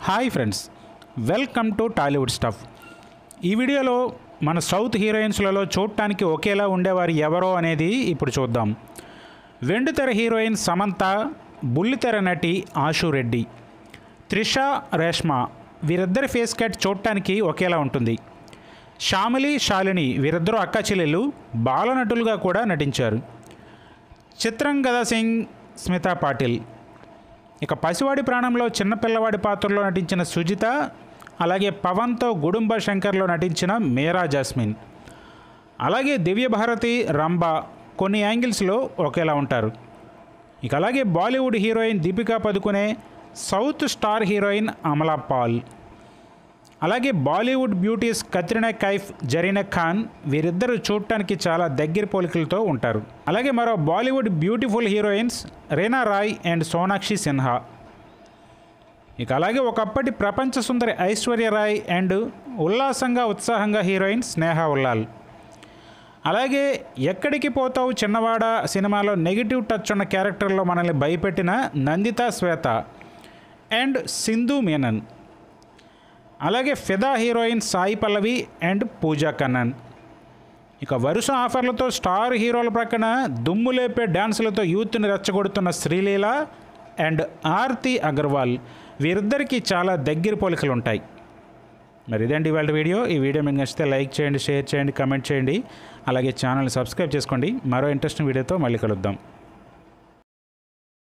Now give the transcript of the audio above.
Hi friends, welcome to Tollywood stuff. ఈ వీడియోలో మన సౌత్ హీరోయిన్స్లలో చూడటానికి ఒకేలా ఉండేవారు ఎవరో అనేది ఇప్పుడు చూద్దాం. వెండితెర హీరోయిన్ సమంత, బుల్లితెర నటి ఆషు రెడ్డి, త్రిషా, రేష్మా వీరిద్దరి ఫేస్ కట్ చూడటానికి ఒకేలా ఉంటుంది. శ్యామిలి, శాలిని వీరిద్దరూ అక్కా చెల్లెళ్ళు బాలనటులుగా కూడా నటించారు. చిత్రంగద సింగ్, స్మితా పాటిల్. ఇక పసివాడి ప్రాణంలో చిన్నపిల్లవాడి పాత్రలో నటించిన సుజిత, అలాగే పవన్తో గుడుంబ శంకర్లో నటించిన మీరా జాస్మిన్, అలాగే దివ్యభారతి, రంభ కొన్ని యాంగిల్స్లో ఒకేలా ఉంటారు. ఇక అలాగే Bollywood heroine Deepika Padukone, south star heroine Amala Paul, అలాగే బాలీవుడ్ బ్యూటీస్ కత్రినా కైఫ్, జరీనా ఖాన్ వీరిద్దరూ చూడటానికి చాలా దగ్గర పోలికలతో ఉంటారు. అలాగే మరో Bollywood beautiful heroines Reena Roy and Sonakshi Sinha. ఇక అలాగే ఒకప్పటి ప్రపంచ సుందరి ఐశ్వర్య రాయ్ అండ్ ఉల్లాసంగా ఉత్సాహంగా హీరోయిన్ స్నేహ ఉల్లాల్. అలాగే ఎక్కడికి పోతావు చిన్నవాడ సినిమాలో నెగిటివ్ టచ్ ఉన్న క్యారెక్టర్లో మనల్ని భయపెట్టిన నందిత శ్వేత అండ్ సింధు మీనన్. అలాగే ఫిదా హీరోయిన్ సాయి పల్లవి అండ్ పూజా కన్నన్. ఇక వరుస ఆఫర్లతో స్టార్ హీరోల ప్రక్కన దుమ్ము లేపే డ్యాన్సులతో యూత్ని రెచ్చగొడుతున్న శ్రీలీల అండ్ ఆర్తి అగర్వాల్ వీరిద్దరికీ చాలా దగ్గర పోలికలు ఉంటాయి. మరి ఇదండి ఇవాళ వీడియో. ఈ వీడియో మీకు నచ్చితే లైక్ చేయండి, షేర్ చేయండి, కమెంట్ చేయండి, అలాగే ఛానల్ని సబ్స్క్రైబ్ చేసుకోండి. మరో ఇంట్రెస్టింగ్ వీడియోతో మళ్ళీ కలుద్దాం.